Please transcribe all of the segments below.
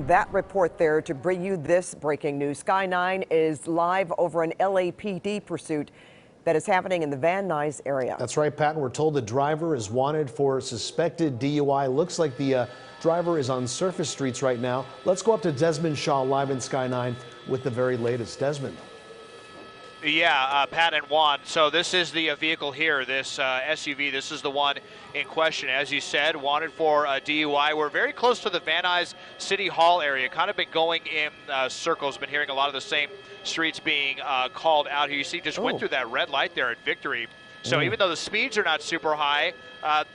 that report there to bring you this breaking news. Sky 9 is live over an LAPD pursuit that is happening in the Van Nuys area. That's right, Pat. We're told the driver is wanted for suspected DUI. Looks like the driver is on surface streets right now. Let's go up to Desmond Shaw live in Sky 9 with the very latest. Desmond. Yeah, Pat and Juan. So this is the vehicle here, this SUV. This is the one in question. As you said, wanted for DUI. We're very close to the Van Nuys City Hall area. Kind of been going in circles. Been hearing a lot of the same streets being called out here. You see, just went through that red light there at Victory. So even though the speeds are not super high,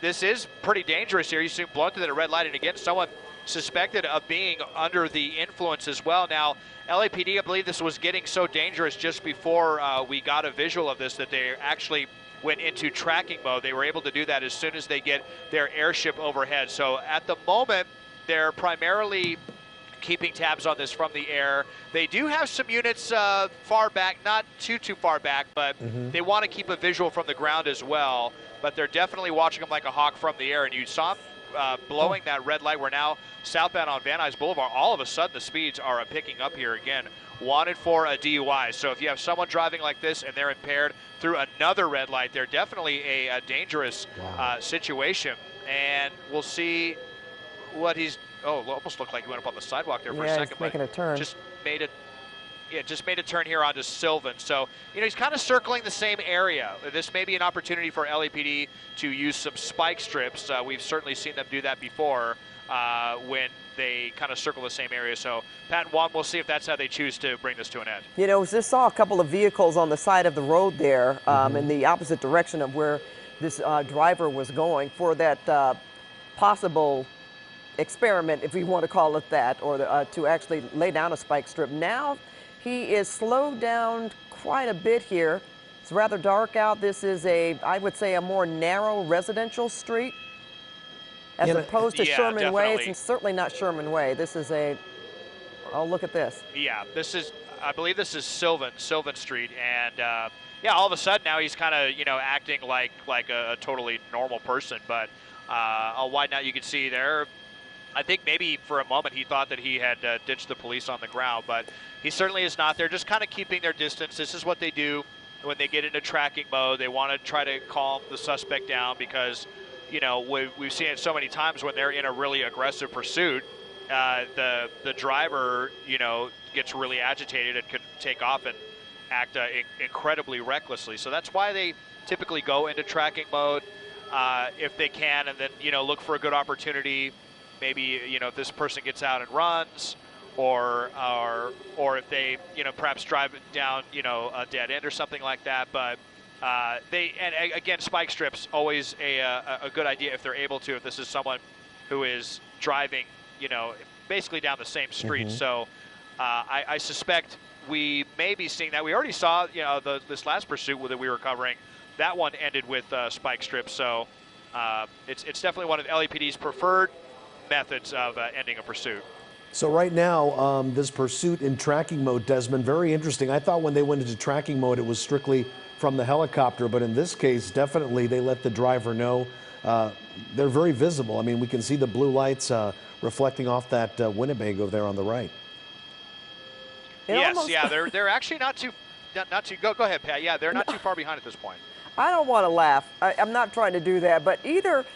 this is pretty dangerous here. You see blown through that red light, and again, someone suspected of being under the influence as well. Now, LAPD, I believe this was getting so dangerous just before we got a visual of this that they actually went into tracking mode. They were able to do that as soon as they get their airship overhead. So at the moment, they're primarily keeping tabs on this from the air. They do have some units far back, not too far back, but they want to keep a visual from the ground as well. But they're definitely watching them like a hawk from the air. And you saw blowing that red light. We're now southbound on Van Nuys Boulevard. All of a sudden, the speeds are picking up here again. Wanted for a DUI. So if you have someone driving like this and they're impaired through another red light, they're definitely a dangerous situation. And we'll see what he's. Oh, almost looked like he went up on the sidewalk there for a second. He's making a turn. Just made a turn here onto Sylvan. So, he's kind of circling the same area. This may be an opportunity for LAPD to use some spike strips. We've certainly seen them do that before when they kind of circle the same area. So, Pat and Juan, we'll see if that's how they choose to bring this to an end. Just saw a couple of vehicles on the side of the road there in the opposite direction of where this driver was going for that possible experiment, if we want to call it that, or to actually lay down a spike strip. Now he is slowed down quite a bit here. It's rather dark out. This is I would say, a more narrow residential street as opposed to Sherman Way. It's certainly not Sherman Way. This is oh, look at this. Yeah, I believe this is Sylvan Street. And yeah, all of a sudden now he's kind of, acting like a totally normal person. But I'll widen out. You can see there, I think maybe for a moment he thought that he had ditched the police on the ground, but he certainly is not. They're just kind of keeping their distance. This is what they do when they get into tracking mode. They want to try to calm the suspect down because, we've seen it so many times when they're in a really aggressive pursuit, the driver, gets really agitated and can take off and act incredibly recklessly. So that's why they typically go into tracking mode if they can, and then, look for a good opportunity. Maybe, if this person gets out and runs, or if they, perhaps drive it down, a dead end or something like that. But and again, spike strips, always a good idea if they're able to, if this is someone who is driving, basically down the same street. So I suspect we may be seeing that. We already saw, this last pursuit that we were covering, that one ended with spike strips. So it's definitely one of LAPD's preferred methods of ending a pursuit. So right now, this pursuit in tracking mode, Desmond, very interesting. I thought when they went into tracking mode, it was strictly from the helicopter, but in this case, definitely they let the driver know. They're very visible. I mean, we can see the blue lights reflecting off that Winnebago there on the right. Yes, yeah, they're actually not too. Go ahead, Pat. Yeah, they're not too far behind at this point. I don't want to laugh. I'm not trying to do that, but either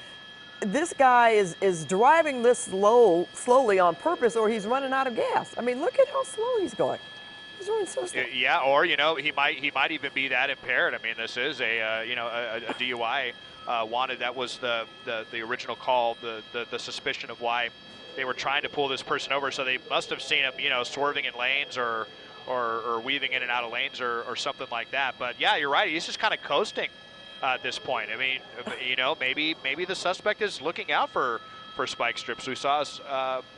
this guy is driving this slowly on purpose, or he's running out of gas. I mean, look at how slow he's going. He's running so slow. Yeah, or he might even be that impaired. I mean, this is a DUI wanted. That was the original call, the suspicion of why they were trying to pull this person over. So they must have seen him, swerving in lanes or weaving in and out of lanes or something like that. But yeah, you're right. He's just kind of coasting at this point. I mean, maybe the suspect is looking out for spike strips. We saw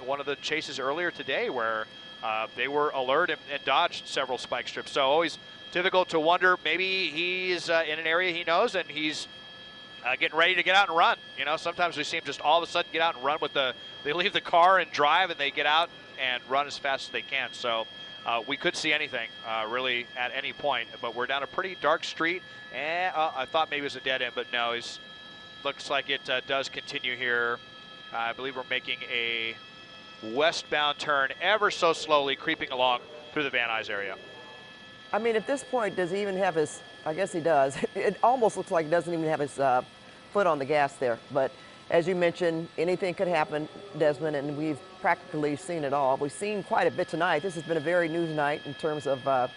one of the chases earlier today where they were alert and dodged several spike strips. So always difficult to wonder. Maybe he's in an area he knows and he's getting ready to get out and run. Sometimes we see him just all of a sudden get out and run they leave the car and drive, and they get out and run as fast as they can. So we could see anything really at any point, but we're down a pretty dark street. And I thought maybe it was a dead end, but no, looks like it does continue here. I believe we're making a westbound turn ever so slowly creeping along through the Van Nuys area. I mean, at this point, does he even have his, I guess he does. It almost looks like he doesn't even have his foot on the gas there. But as you mentioned, anything could happen, Desmond, and we've practically seen it all. We've seen quite a bit tonight. This has been a very news night in terms of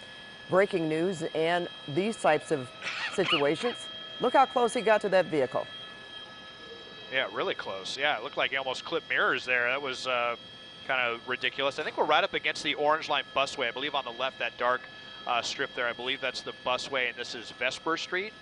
breaking news and these types of situations. Look how close he got to that vehicle. Yeah, really close. Yeah, it looked like he almost clipped mirrors there. That was kind of ridiculous. I think we're right up against the Orange Line busway. I believe on the left, that dark strip there, I believe that's the busway, and this is Vesper Street.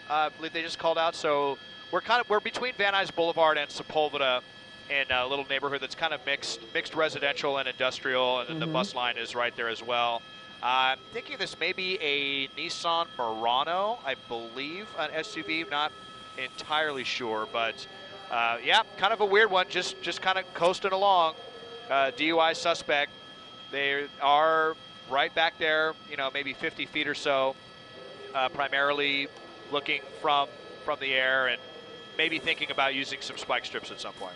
I believe they just called out. So we're between Van Nuys Boulevard and Sepulveda, in a little neighborhood that's kind of mixed residential and industrial, and then the bus line is right there as well. I'm thinking this may be a Nissan Murano, I believe, an SUV. Not entirely sure, but yeah, kind of a weird one. Just kind of coasting along. DUI suspect. They are right back there, maybe 50 feet or so, primarily looking from the air and maybe thinking about using some spike strips at some point.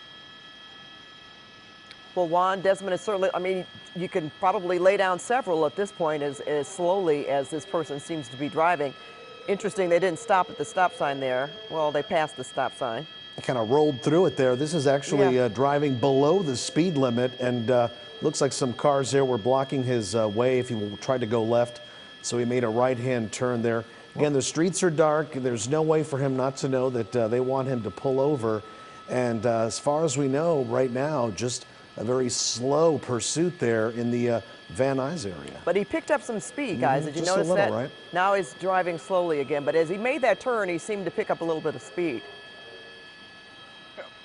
Well, Juan, Desmond is certainly, I mean, you can probably lay down several at this point as slowly as this person seems to be driving. Interesting, they didn't stop at the stop sign there. Well, they passed the stop sign. Kind of rolled through it there. This is actually driving below the speed limit, and looks like some cars there were blocking his way if he tried to go left. So he made a right-hand turn there. Again, the streets are dark. There's no way for him not to know that they want him to pull over. And as far as we know right now, just a very slow pursuit there in the Van Nuys area. But he picked up some speed, guys. Did you just notice a little, that? right? Now he's driving slowly again. But as he made that turn, he seemed to pick up a little bit of speed.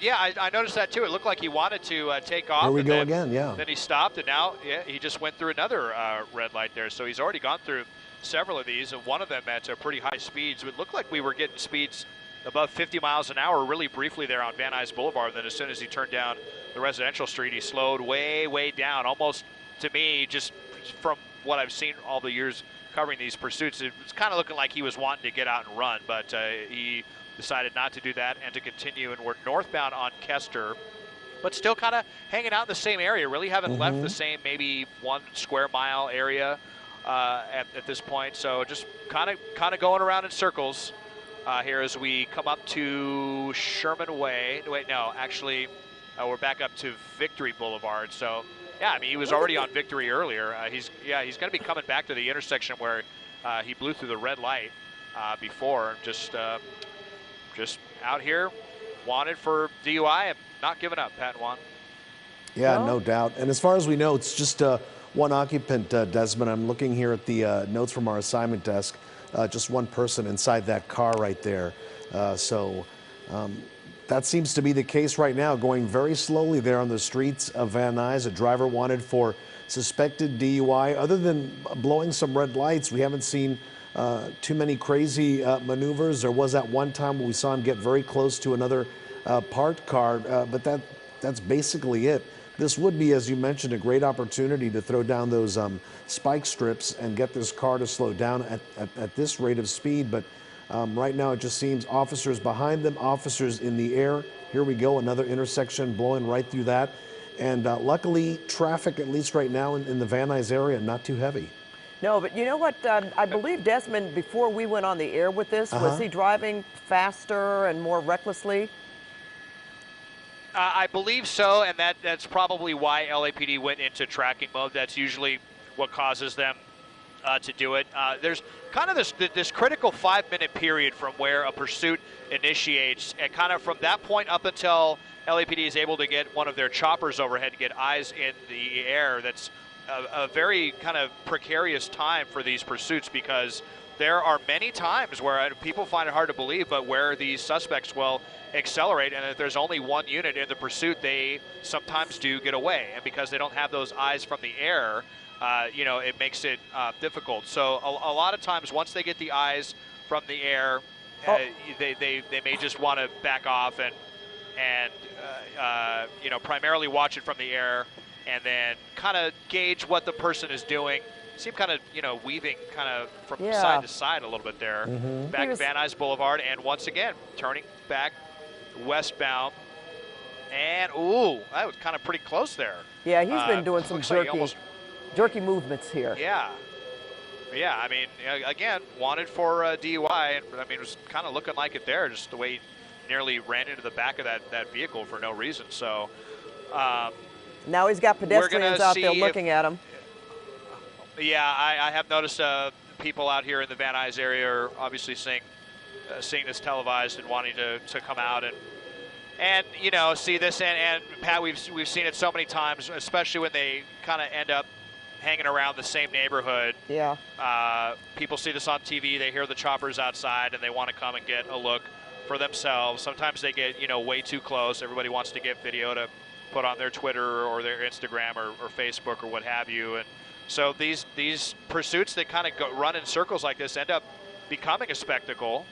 Yeah, I noticed that too. It looked like he wanted to take off. Here we and go then, again, yeah. Then he stopped, and now he just went through another red light there. So he's already gone through several of these, and one of them at pretty high speeds. It looked like we were getting speeds above 50 miles an hour really briefly there on Van Nuys Boulevard. Then as soon as he turned down the residential street, he slowed way down. Almost, to me, just from what I've seen all the years covering these pursuits, it was kind of looking like he was wanting to get out and run, but he decided not to do that and to continue. And we're northbound on Kester, but still kind of hanging out in the same area. Really haven't left the same maybe 1 square mile area at this point. So just kind of going around in circles here as we come up to Sherman Way. Wait, no, actually, we're back up to Victory Boulevard. So yeah, I mean, he was already on Victory earlier. He's going to be coming back to the intersection where he blew through the red light before. Just out here, wanted for DUI and not giving up, Pat and Juan. Yeah, no doubt. And as far as we know, it's just one occupant, Desmond. I'm looking here at the notes from our assignment desk. Just one person inside that car right there. So that seems to be the case right now, going very slowly there on the streets of Van Nuys. A driver wanted for suspected DUI. Other than blowing some red lights, we haven't seen too many crazy maneuvers. There was that one time when we saw him get very close to another parked car, but that's basically it. This would be, as you mentioned, a great opportunity to throw down those spike strips and get this car to slow down at this rate of speed. But right now it just seems officers behind them, officers in the air. Here we go, another intersection blowing right through that. And luckily, traffic, at least right now in the Van Nuys area, not too heavy. No, but you know what? I believe Desmond, before we went on the air with this, was he driving faster and more recklessly? I believe so, and that's probably why LAPD went into tracking mode. That's usually what causes them to do it. There's kind of this critical 5-minute period from where a pursuit initiates, and kind of from that point up until LAPD is able to get one of their choppers overhead to get eyes in the air. That's a very kind of precarious time for these pursuits, because there are many times where people find it hard to believe, but where these suspects will accelerate, and if there's only one unit in the pursuit, they sometimes do get away. And because they don't have those eyes from the air, it makes it difficult. So a lot of times, once they get the eyes from the air, they may just want to back off and primarily watch it from the air, and then kind of gauge what the person is doing. Seem kind of, weaving kind of from side to side a little bit there. Back Van Nuys Boulevard, and once again, turning back westbound And, ooh, that was kind of pretty close there. Yeah, he's been doing some Looks like he jerky movements here. Yeah. Yeah, I mean, again, wanted for DUI, and I mean, it was kind of looking like it there, just the way he nearly ran into the back of that vehicle for no reason. So now he's got pedestrians out there looking at him. Yeah, I have noticed people out here in the Van Nuys area are obviously seeing this televised and wanting to come out and you know, see this. And Pat, we've seen it so many times, especially when they kind of end up hanging around the same neighborhood. Yeah. People see this on TV, they hear the choppers outside, and they want to come and get a look for themselves. Sometimes they get, you know, way too close. Everybody wants to get video to put on their Twitter or their Instagram or Facebook or what have you. And so these pursuits that kind of run in circles like this end up becoming a spectacle.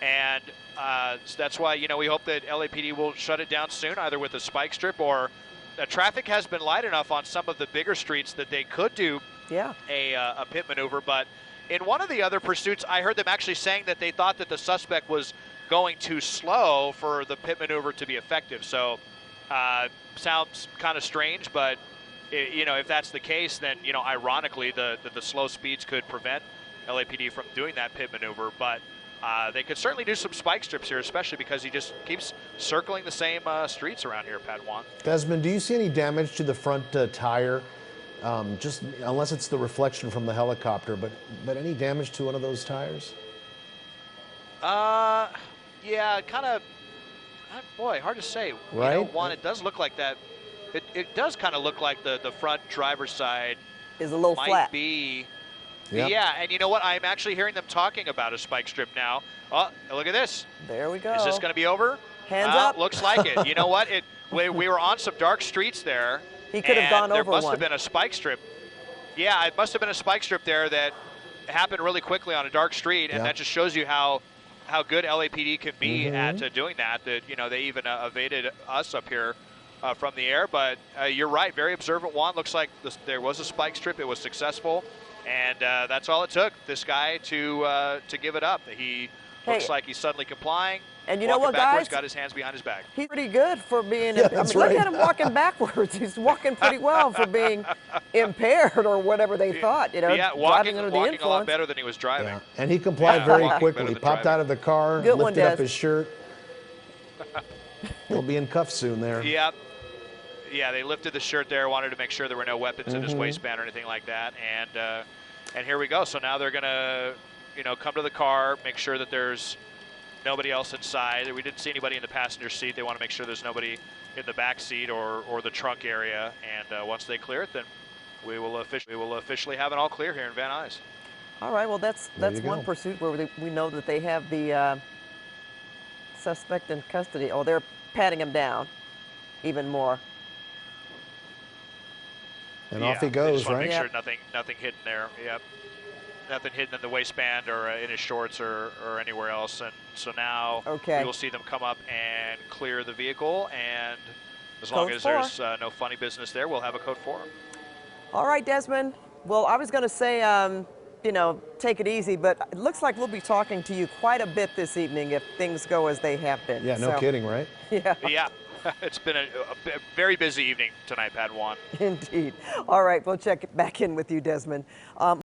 And that's why, you know, we hope that LAPD will shut it down soon, either with a spike strip or traffic has been light enough on some of the bigger streets that they could do a pit maneuver. But in one of the other pursuits, I heard them actually saying that they thought that the suspect was going too slow for the pit maneuver to be effective. So sounds kind of strange, but you know, if that's the case, then, you know, ironically, the slow speeds could prevent LAPD from doing that pit maneuver. But they could certainly do some spike strips here, especially because he just keeps circling the same streets around here, Padawan. Desmond, do you see any damage to the front tire? Just unless it's the reflection from the helicopter, but any damage to one of those tires? Yeah, kind of. Boy, hard to say. Right. You know, one, it does look like that. It does kind of look like the front driver's side is a little might flat. Be. Yep. Yeah, and you know what? I'm actually hearing them talking about a spike strip now. Oh, look at this. There we go. Is this going to be over? Hands up. Looks like it. You know what? We were on some dark streets there. He could have gone over one. There must have been a spike strip. Yeah, it must have been a spike strip there that happened really quickly on a dark street, and that just shows you how good LAPD can be at doing that. That, you know, they even evaded us up here from the air. But you're right, very observant. Juan, looks like there was a spike strip. It was successful, and that's all it took. This guy to give it up. He looks like he's suddenly complying. And you know what, backwards, guys? Got his hands behind his back. He's pretty good for being. Yeah, I mean, right. look at him walking backwards. He's walking pretty well for being impaired or whatever they thought. You know, driving under the influence. A lot better than he was driving. Yeah. And he complied very quickly. He popped out of the car, Good lifted up his shirt. He'll be in cuffs soon there. Yep. Yeah, they lifted the shirt there, wanted to make sure there were no weapons in his waistband or anything like that. And here we go. So now they're going to, you know, come to the car, make sure that there's nobody else inside. We didn't see anybody in the passenger seat. They want to make sure there's nobody in the back seat or the trunk area. And once they clear it, then we will officially have it all clear here in Van Nuys. All right. Well, that's one pursuit where we know that they have the suspect in custody. Oh, they're patting him down even more. And off he goes, just want right? to make sure nothing hidden there. Yep. Nothing hidden in the waistband or in his shorts or anywhere else. And so now we will see them come up and clear the vehicle. And as long as there's no funny business there, we'll have a code 4. All right, Desmond. Well, I was going to say, you know, take it easy, but it looks like we'll be talking to you quite a bit this evening if things go as they have been. Yeah, no kidding, right? Yeah. Yeah. It's been a very busy evening tonight, Padawan. Indeed. All right, we'll check back in with you, Desmond.